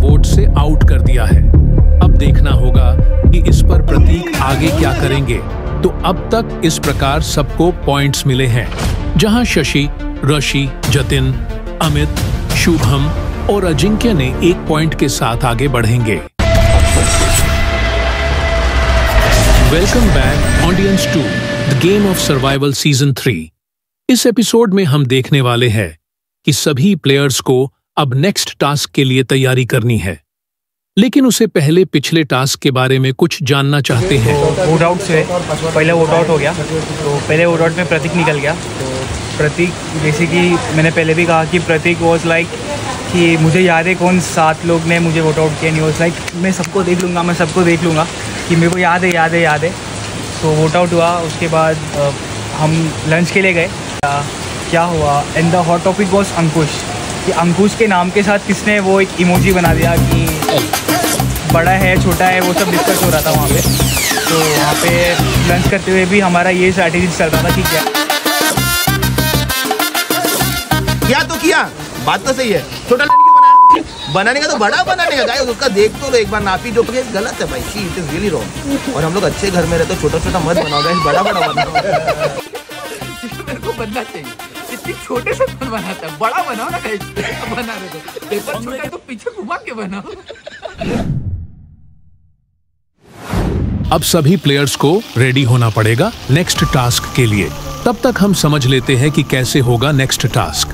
Vote से out कर दिया है। अब देखना होगा कि इस पर प्रतीक आगे क्या करेंगे। तो अब तक इस प्रकार सबको पॉइंट्स मिले हैं, जहां शशि, ऋषि, जतिन, अमित, शुभम और अजिंक्य ने 1 पॉइंट के साथ आगे बढ़ेंगे। Welcome back audience to the game of survival season 3। इस एपिसोड में हम देखने वाले हैं कि सभी प्लेयर्स को अब नेक्स्ट टास्क के लिए तैयारी करनी है, लेकिन उससे पहले पिछले टास्क के बारे में कुछ जानना चाहते हैं। वोट आउट से पहले वोट आउट हो गया, तो पहले वोट आउट में प्रतीक निकल गया। तो प्रतीक बेसिकली मैंने पहले भी कहा कि प्रतीक वॉज लाइक कि मुझे याद है कौन 7 लोग ने मुझे वोट आउट किया, नहीं वॉज लाइक मैं सबको देख लूँगा कि मेरे को याद है। तो वोट आउट हुआ, उसके बाद हम लंच के लिए गए। क्या हुआ, and the hot topic was Ankush, कि अंकुश के नाम के साथ किसने वो एक इमोजी बना दिया कि बड़ा है छोटा है, वो सब डिस्कस हो रहा था वहाँ पे। तो वहाँ पे लंच करते हुए भी हमारा ये स्ट्रैटेजी चल रहा था कि क्या तो किया, बात तो सही है, छोटा क्यों बनाया, बनाने का तो बड़ा बनाने का, गाइस उसका देख तो लो एक बार, नापी जो गलत है भाई, इट इज रियली रॉन्ग। और हम लोग अच्छे घर में रहते, छोटा छोटा मत बनाओ गाइस, बड़ा बड़ा बनाओ। मेरे को बनना चाहिए, इतनी छोटे से मत बनाता, बड़ा बनाओ ना गाइस, बना रहे तो पेपर छोटा है तो पीछे घुमा के बनाओ। अब सभी प्लेयर्स को रेडी होना पड़ेगा नेक्स्ट टास्क के लिए। तब तक हम समझ लेते हैं कि कैसे होगा नेक्स्ट टास्क।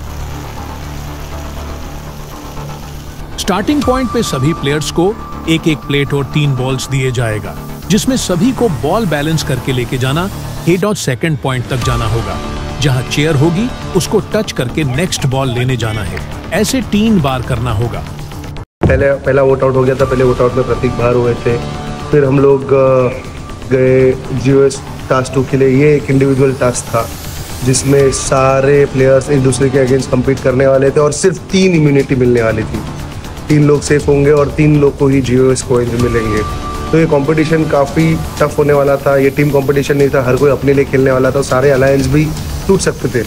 स्टार्टिंग पॉइंट पे सभी प्लेयर्स को एक एक प्लेट और 3 बॉल्स दिए जाएगा, जिसमें सभी को बॉल बैलेंस करके लेके जाना हेड और सेकंड पॉइंट तक जाना होगा। जहां चेयर होगी उसको टच करके नेक्स्ट बॉल लेने जाना है। ऐसे 3 बार करना होगा। पहला वोट आउट हो गया था, पहले वोट आउट में प्रतीक बाहर हुए थे। फिर हम लोग गए जीओएस टास्क 2 के लिए। ये एक इंडिविजुअल टास्क था जिसमें सारे प्लेयर्स एक दूसरे के अगेंस्ट कम्पीट करने वाले थे और सिर्फ 3 इम्यूनिटी मिलने वाली थी। 3 लोग सेफ होंगे और 3 लोग को ही जीओएस कॉइन्स मिलेंगे। तो ये कंपटीशन काफ़ी टफ होने वाला था। ये टीम कंपटीशन नहीं था, हर कोई अपने लिए खेलने वाला था। सारे अलायंस भी टूट सकते थे।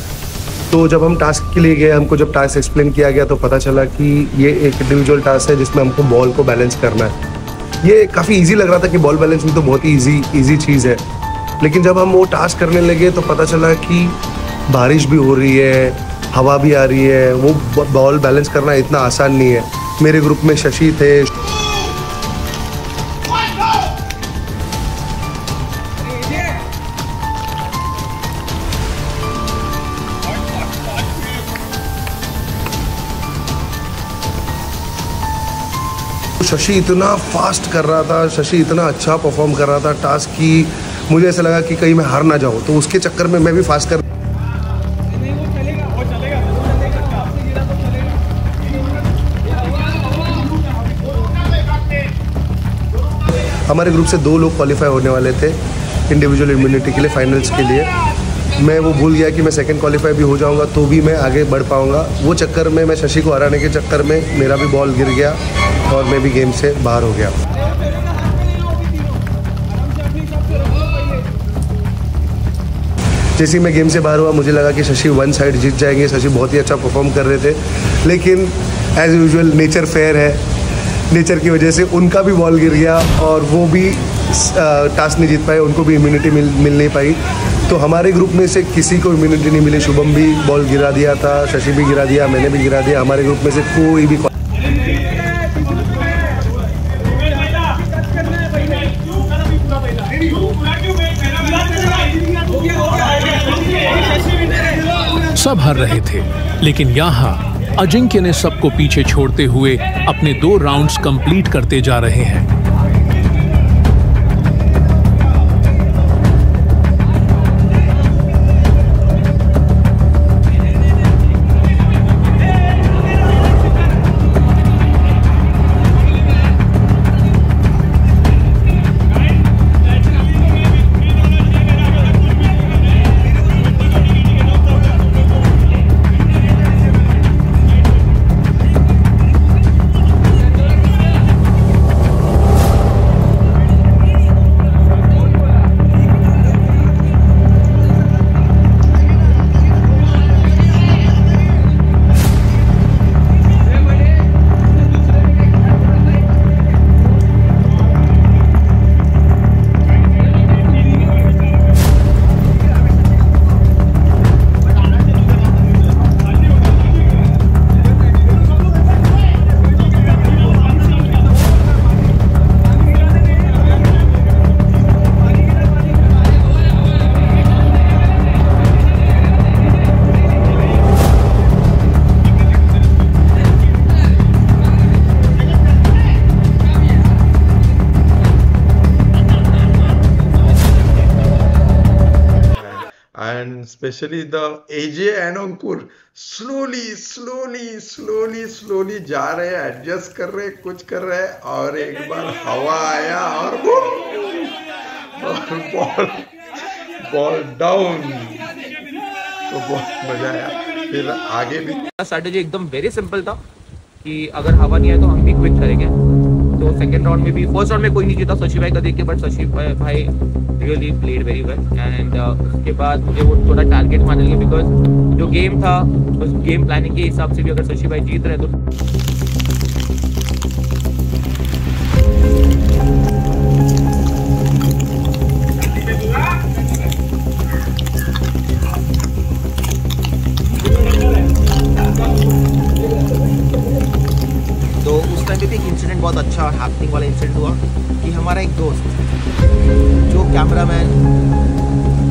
तो जब हम टास्क के लिए गए, हमको जब टास्क एक्सप्लेन किया गया तो पता चला कि ये एक इंडिविजुअल टास्क है जिसमें हमको बॉल को बैलेंस करना है। ये काफ़ी ईजी लग रहा था कि बॉल बैलेंसिंग तो बहुत ही ईजी चीज़ है, लेकिन जब हम वो टास्क करने लगे तो पता चला कि बारिश भी हो रही है, हवा भी आ रही है। वो बॉल बैलेंस करना इतना आसान नहीं है। मेरे ग्रुप में शशि थे, शशि इतना फास्ट कर रहा था, शशि इतना अच्छा परफॉर्म कर रहा था टास्क की, मुझे ऐसा लगा कि कहीं मैं हार ना जाऊं। तो उसके चक्कर में मैं भी फास्ट कर हमारे ग्रुप से 2 लोग क्वालिफाई होने वाले थे इंडिविजुअल इम्यूनिटी के लिए, फाइनल्स के लिए। मैं वो भूल गया कि मैं सेकंड क्वालिफाई भी हो जाऊंगा तो भी मैं आगे बढ़ पाऊंगा। वो चक्कर में मैं शशि को हराने के चक्कर में मेरा भी बॉल गिर गया और मैं भी गेम से बाहर हो गया। जैसे ही मैं गेम से बाहर हुआ मुझे लगा कि शशि 1 साइड जीत जाएंगे। शशि बहुत ही अच्छा परफॉर्म कर रहे थे, लेकिन एज यूजुअल नेचर फेयर है। नेचर की वजह से उनका भी बॉल गिर गया और वो भी टास्क नहीं जीत पाए, उनको भी इम्यूनिटी मिल नहीं पाई। तो हमारे ग्रुप में से किसी को इम्यूनिटी नहीं मिली। शुभम भी बॉल गिरा दिया था, शशि भी गिरा दिया, मैंने भी गिरा दिया। हमारे ग्रुप में से कोई भी सब हार रहे थे, लेकिन यहाँ अजिंक्य ने सबको पीछे छोड़ते हुए अपने 2 राउंड्स कंप्लीट करते जा रहे हैं। and especially the AJ and Ankur slowly जा रहे हैं, एडजस्ट कर रहे हैं, कुछ कर रहे हैं, और एक बार हवा आया और बॉल डाउन, तो बहुत मजा आया। फिर आगे भी स्ट्रैटेजी एकदम वेरी सिंपल था कि अगर हवा नहीं आए तो हम भी क्विक करेंगे। तो सेकंड राउंड में भी, फर्स्ट राउंड में कोई नहीं जीता शशि भाई का देख के, बट शशि भाई really played very well. And उसके बाद मुझे वो थोड़ा टारगेट मानने लगे, बिकॉज जो गेम था उस गेम प्लानिंग के हिसाब से भी अगर शशि भाई जीत रहे तो उस टाइम पे भी एक इंसिडेंट बहुत अच्छा हैपनिंग वाला इंसिडेंट हुआ कि हमारा एक दोस्त जो कैमरामैन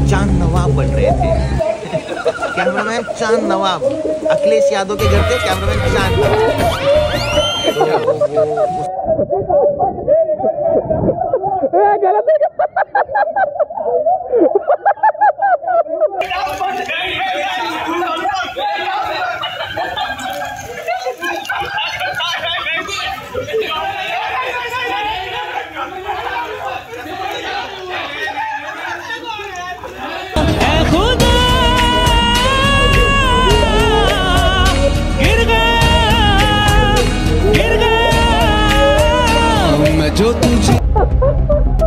चांद नवाब बन रहे थे कैमरामैन चांद नवाब अखिलेश यादव के घर पे कैमरामैन चांद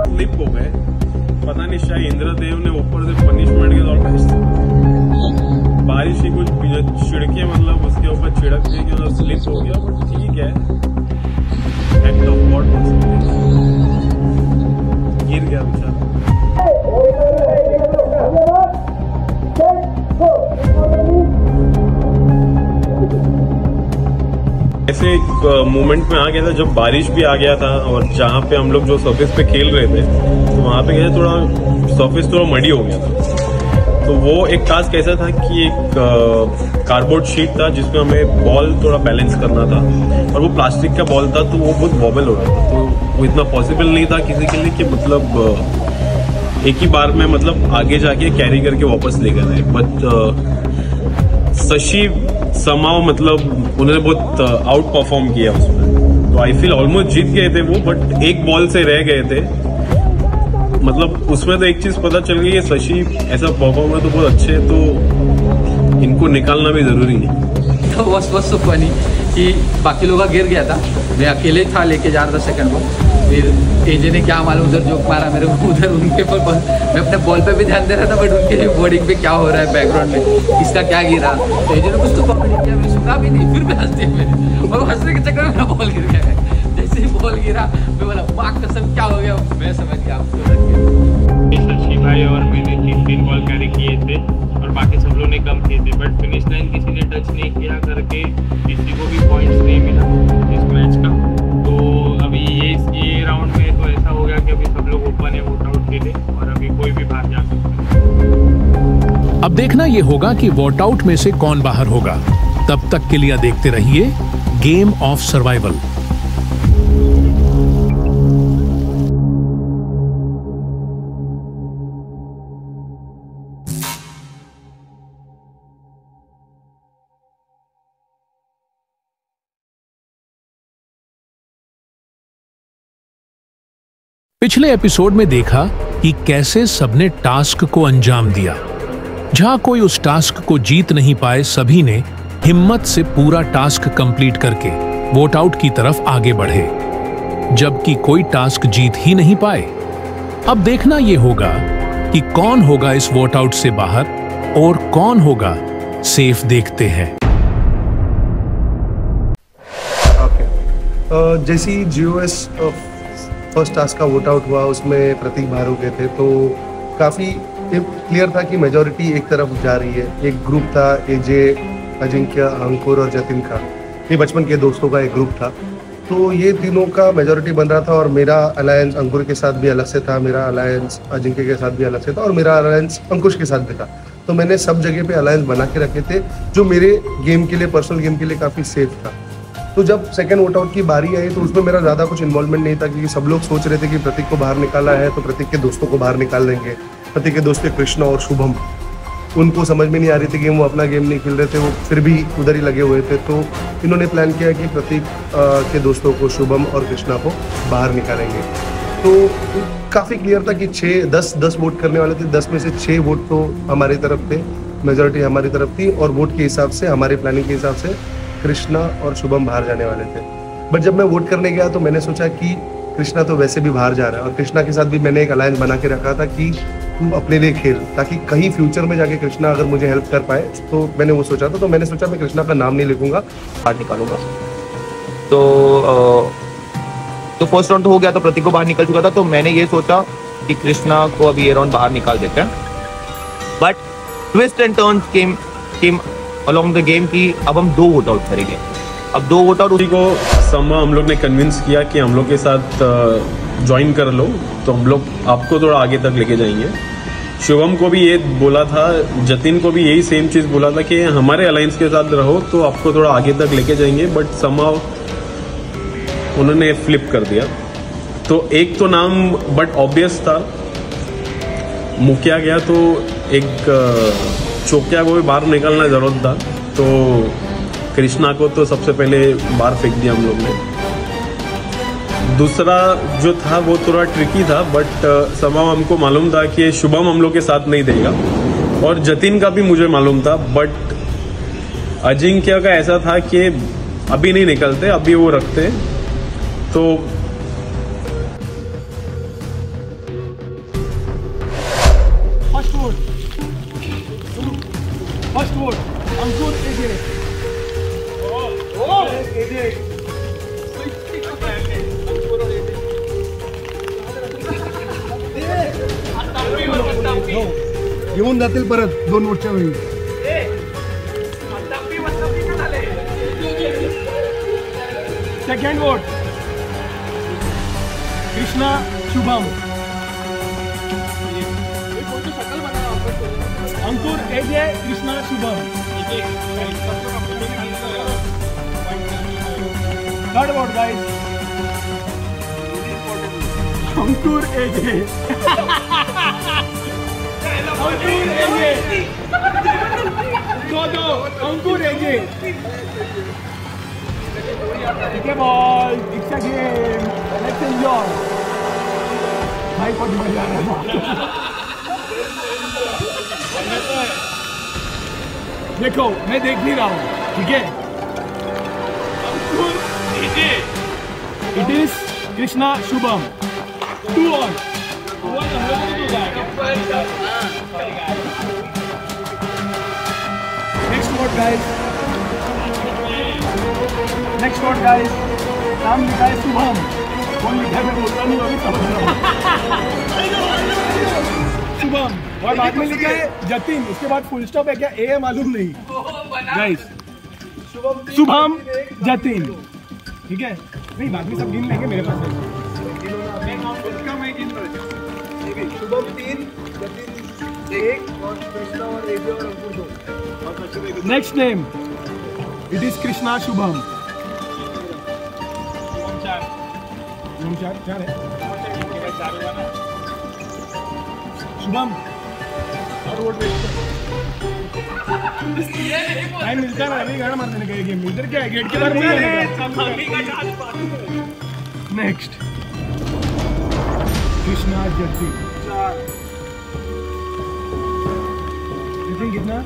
स्लिप हो गए, पता नहीं शायद इंद्रदेव ने ऊपर से पनिशमेंट के तौर पर बारिश की कुछ छिड़के, मतलब उसके ऊपर छिड़क दी कि स्लिप हो गया, बट ठीक है, एक्ट ऑफ गॉड बोल सकते हैं, गिर गया बेचारा। ऐसे एक मोमेंट में आ गया था जब बारिश भी आ गया था, और जहाँ पे हम लोग जो सरफेस पे खेल रहे थे तो वहाँ पे क्या थोड़ा सरफेस थोड़ा मडी हो गया था। तो वो एक टास्क ऐसा था कि एक कार्डबोर्ड शीट था जिसमें हमें बॉल थोड़ा बैलेंस करना था, और वो प्लास्टिक का बॉल था तो वो बहुत वॉबल हो रहा था, तो वो इतना पॉसिबल नहीं था किसी के लिए कि मतलब एक ही बार में मतलब आगे जाके कैरी करके वापस ले गए। बट शशि समाओ मतलब उन्होंने बहुत आउट परफॉर्म किया उसमें, तो आई फील ऑलमोस्ट जीत गए थे वो, बट एक बॉल से रह गए थे। मतलब उसमें तो एक चीज पता चल गई है, शशि ऐसा परफॉर्मर तो बहुत अच्छे, तो इनको निकालना भी जरूरी है। तो बस सो फनी कि बाकी लोग का गिर गया था, मैं अकेले था लेके जा रहा था सेकंड बॉल, फिर एजे ने क्या मालूम उधर जोक मारा मेरे को, उधर उनके पर मैं अपने बॉल पे भी ध्यान दे रहा था, बट उनके बॉर्डिंग पे क्या हो रहा है बैकग्राउंड में, किसका क्या गिरा, तो एजे ने कुछ तो पकड़ लिया, मैं सुना भी नहीं, फिर भी हंसते मेरे, और हंसने के चक्कर में मेरा बॉल गिर गया। जैसे ही बॉल गिरा मैं बोला माँ कसम क्या हो गया, मैं समझ गया शशि भाई और मैंने 3 बॉल कैरी किए थे और बाकी सब लोग ने कम किए थे, बट फिनिश लाइन किसी ने टच नहीं किया करके किसी को भी पॉइंट्स नहीं मिला इस मैच का। तो अभी ये राउंड में तो ऐसा हो गया कि अभी सब लोग ओपन है वोट आउट के लिए, और अभी कोई भी बाहर जा सकता है। अब देखना ये होगा कि वोट आउट में से कौन बाहर होगा। तब तक के लिए देखते रहिए गेम ऑफ सर्वाइवल। पिछले एपिसोड में देखा कि कैसे सबने टास्क को अंजाम दिया। जहां कोई उस टास्क को जीत नहीं पाए, सभी ने हिम्मत से पूरा टास्क कंप्लीट करके वोट आउट की तरफ आगे बढ़े, जबकि कोई टास्क जीत ही नहीं पाए। अब देखना यह होगा कि कौन होगा इस वोट आउट से बाहर और कौन होगा सेफ। देखते हैं। जैसे ही जीओएस फर्स्ट टास्क का वोट आउट हुआ, उसमें प्रतीक बाहर हो गए थे, तो काफ़ी क्लियर था कि मेजॉरिटी एक तरफ जा रही है। एक ग्रुप था एजे, अजिंक्य, अंकुर और जतिन का, ये बचपन के दोस्तों का एक ग्रुप था, तो ये तीनों का मेजॉरिटी बन रहा था। और मेरा अलायंस अंकुर के साथ भी अलग से था, मेरा अलायंस अजिंक्य के साथ भी अलग से था, और मेरा अलायंस अंकुश के साथ भी था। तो मैंने सब जगह पे अलायंस बना के रखे थे, जो मेरे गेम के लिए, पर्सनल गेम के लिए काफ़ी सेफ था। तो जब सेकंड वोट आउट की बारी आई तो उसमें मेरा ज़्यादा कुछ इन्वॉल्वमेंट नहीं था, क्योंकि सब लोग सोच रहे थे कि प्रतीक को बाहर निकाला है तो प्रतीक के दोस्तों को बाहर निकाल देंगे। प्रतीक के दोस्त थे कृष्णा और शुभम, उनको समझ में नहीं आ रही थी कि वो अपना गेम नहीं खेल रहे थे, वो फिर भी उधर ही लगे हुए थे। तो इन्होंने प्लान किया कि प्रतीक के दोस्तों को, शुभम और कृष्णा को बाहर निकालेंगे। तो काफ़ी क्लियर था कि 10 वोट करने वाले थे, 10 में से 6 वोट तो हमारी तरफ थे, मेजॉरिटी हमारी तरफ थी, और वोट के हिसाब से, हमारी प्लानिंग के हिसाब से कृष्णा और शुभम बाहर जाने वाले थे। बट जब मैं वोट करने गया तो मैंने सोचा कि कृष्णा तो वैसे भी बाहर जा रहा है, और कृष्णा के साथ भी मैंने एक अलायंस बना के रखा था कि तू अपने लिए खेल, ताकि कहीं फ्यूचर में जाके कृष्णा अगर मुझे हेल्प कर पाए। तो मैंने वो सोचा था, तो मैंने सोचा मैं कृष्णा का नाम नहीं लिखूंगा, बाहर निकालूंगा। तो फर्स्ट राउंड तो हो गया, तो प्रतीक को बाहर निकल चुका था, तो मैंने ये सोचा कि कृष्णा को अभी ये राउंड बाहर निकाल देते हैं। But twist and turns came along the game की अब हम 2 वोट आउट करेंगे। अब 2 वोट आउट उसी को समा हम लोग ने कन्विंस किया कि हम लोग के साथ ज्वाइन कर लो, तो हम लोग आपको थोड़ा आगे तक लेके जाएंगे। शुभम को भी ये बोला था, जतिन को भी यही सेम चीज़ बोला था कि हमारे अलायंस के साथ रहो तो आपको थोड़ा आगे तक लेके जाएंगे। बट समा उन्होंने फ्लिप कर दिया। तो एक तो नाम बट ऑब्वियस था, मुखिया गया तो एक चौकिया को भी बाहर निकालना जरूरत था। तो कृष्णा को तो सबसे पहले बाहर फेंक दिया हम लोग ने। दूसरा जो था वो थोड़ा ट्रिकी था, बट समा हमको मालूम था कि शुभम हम लोग के साथ नहीं देगा, और जतिन का भी मुझे मालूम था। बट अजिंक्य का ऐसा था कि अभी नहीं निकलते, अभी वो रखते। तो फर्स्ट वोट अंकुर एजे। येऊन जातील परत 2 वोटच्या वेळी। Second vote Krishna Shubham. Ankur AJ Krishna Shubham. Third vote guys Ankur AJ. Ankur AJ दो अंकुर एजे। ठीक है ball, it's a game, let's enjoy. भाई बहुत मजा आ रहा है। देखो मैं देख नहीं रहा हूँ, ठीक है। It is Krishna Shubham 2 on. Next vote guys, next vote guys. नाम लिखा है शुभम, कौन लिखा है मैं बोलता नहीं, अभी समझ रहा हूँ। शुभम और बाद में लिखा है जतिन, उसके बाद फुल स्टॉप है क्या ए है मालूम नहीं गाइस। शुभम जतिन, ठीक है। नहीं बाद में सब गिन लेंगे, मेरे पास है। शुभम 3, जतिन 1 और कृष्णा और एजे और अंकुर 2। Next name it is Krishna Shubham. Shubham 4 है। शुभम और वोट टाइम मिलता है, अभी गाना मारने का गेम इधर क्या है, गेट के बाहर नेक्स्ट कृष्णा जतिन। जतिन कितना?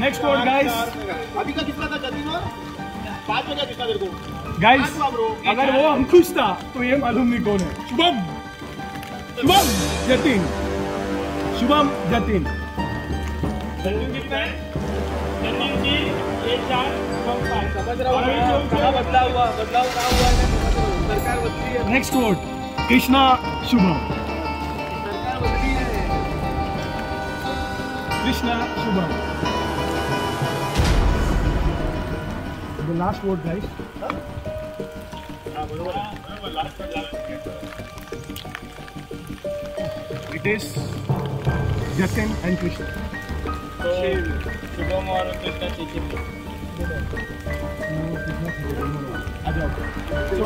Next vote guys. अभी का कितना था जतिन और 5 बजा कितना तेरे को गाइस। अगर वो अंकुश था तो ये मालूम नहीं कौन है। शुभम शुभम जतिन, शुभम जतिन। कितना है? जतिन की 1-4 शुभम 5। समझ रहा हूँ कहाँ बदलाव हुआ सरकार बदली है। Next vote Krishna Shubham. सरकार बदली है, Krishna Shubham. The last vote guys. It is Jatin and Krishna. So Shubham और Krishna So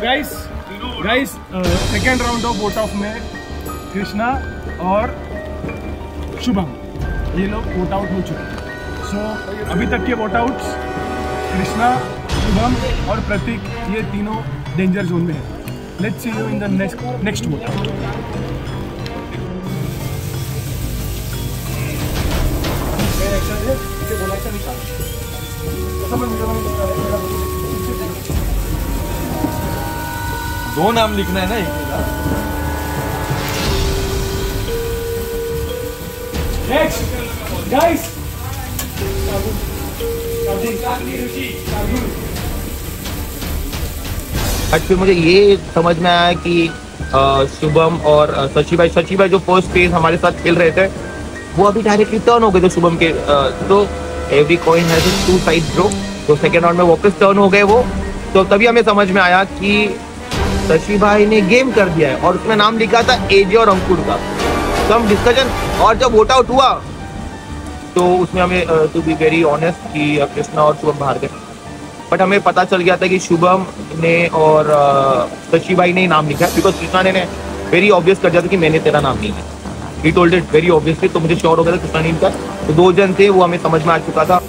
guys, second round of vote of में कृष्णा और शुभम ये लोग वोट आउट हो चुके हैं। सो अभी तक के वोट आउट्स कृष्णा, शुभम और प्रतीक, ये तीनों डेंजर जोन में है। Let's see you in the next vote out. दो नाम लिखना है ना एक नेक्स्ट गाइस, आज फिर मुझे ये समझ में आया कि शुभम और सची भाई जो फर्स्ट फेज हमारे साथ खेल रहे थे वो अभी डायरेक्टली टर्न हो गए थे शुभम के। तो every coin has two side bro. तो सेकेंड राउंड में वापस टर्न हो गए वो। तो तभी हमें समझ में आया कि शशि भाई ने गेम कर दिया है और उसमें नाम लिखा था एजे और अंकुर का। तो हम डिस्कशन और जब वोट आउट हुआ तो उसमें हमें टू बी वेरी ऑनेस्ट कि कृष्णा और शुभम बाहर गए। बट हमें पता चल गया था कि शुभम ने और शशि भाई ने ही नाम लिखा है, बिकॉज कृष्णा ने वेरी ऑब्वियस कर दिया था कि मैंने तेरा नाम नहीं लिखा। He told it very obviously. तो मुझे श्योर हो गया था कृष्णा ने लिखा। तो दो जन थे वो हमें समझ में आ चुका था।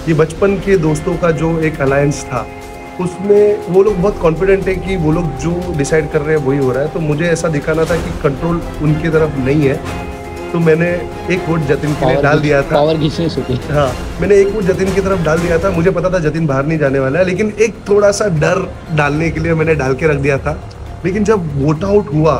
ये बचपन के दोस्तों का जो एक अलायंस था उसमें वो लोग बहुत कॉन्फिडेंट है कि वो लोग जो डिसाइड कर रहे हैं वही हो रहा है। तो मुझे ऐसा दिखाना था कि कंट्रोल उनकी तरफ नहीं है। तो मैंने एक वोट जतिन के लिए डाल दिया था। पावर घिसने से। हाँ, मैंने एक वोट जतिन की तरफ डाल दिया था। मुझे पता था जतिन बाहर नहीं जाने वाला है, लेकिन एक थोड़ा सा डर डालने के लिए मैंने डाल के रख दिया था। लेकिन जब वोट आउट हुआ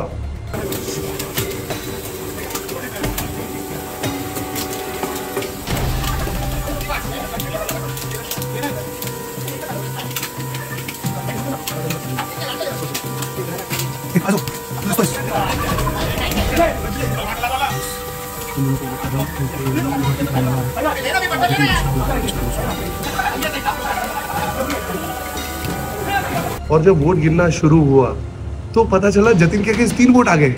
और जब वोट गिनना शुरू हुआ तो पता चला जतिन के 3 वोट आ गए।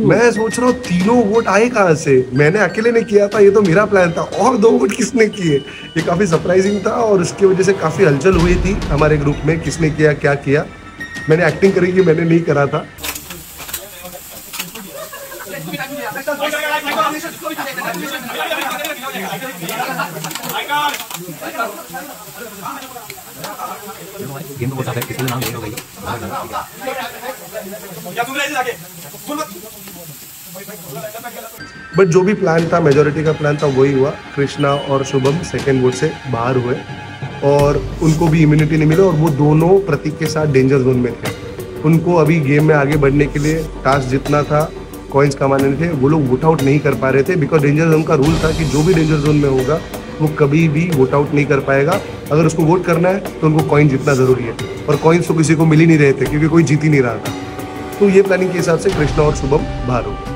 मैं सोच रहा हूँ तीनों वोट आए कहाँ से, मैंने अकेले ने किया था, ये तो मेरा प्लान था, और 2 वोट किसने किए, ये काफ़ी सरप्राइजिंग था और उसकी वजह से काफ़ी हलचल हुई थी हमारे ग्रुप में, किसने किया क्या किया। मैंने एक्टिंग करी कि मैंने नहीं करा था। बट जो भी प्लान था, मेजोरिटी का प्लान था, वही हुआ। कृष्णा और शुभम सेकेंड वोट से बाहर हुए और उनको भी इम्यूनिटी नहीं मिली और वो दोनों प्रतीक के साथ डेंजर जोन में थे। उनको अभी गेम में आगे बढ़ने के लिए टास्क जितना था, कॉइन्स कमाने थे, वो लोग वोट आउट नहीं कर पा रहे थे बिकॉज डेंजर जोन का रूल था कि जो भी डेंजर जोन में होगा वो कभी भी वोट आउट नहीं कर पाएगा। अगर उसको वोट करना है तो उनको कॉइन जीतना ज़रूरी है और कॉइन्स तो किसी को मिल ही नहीं रहे थे क्योंकि कोई जीत ही नहीं रहा था। तो ये प्लानिंग के हिसाब से कृष्णा और शुभम बाहर हो गए।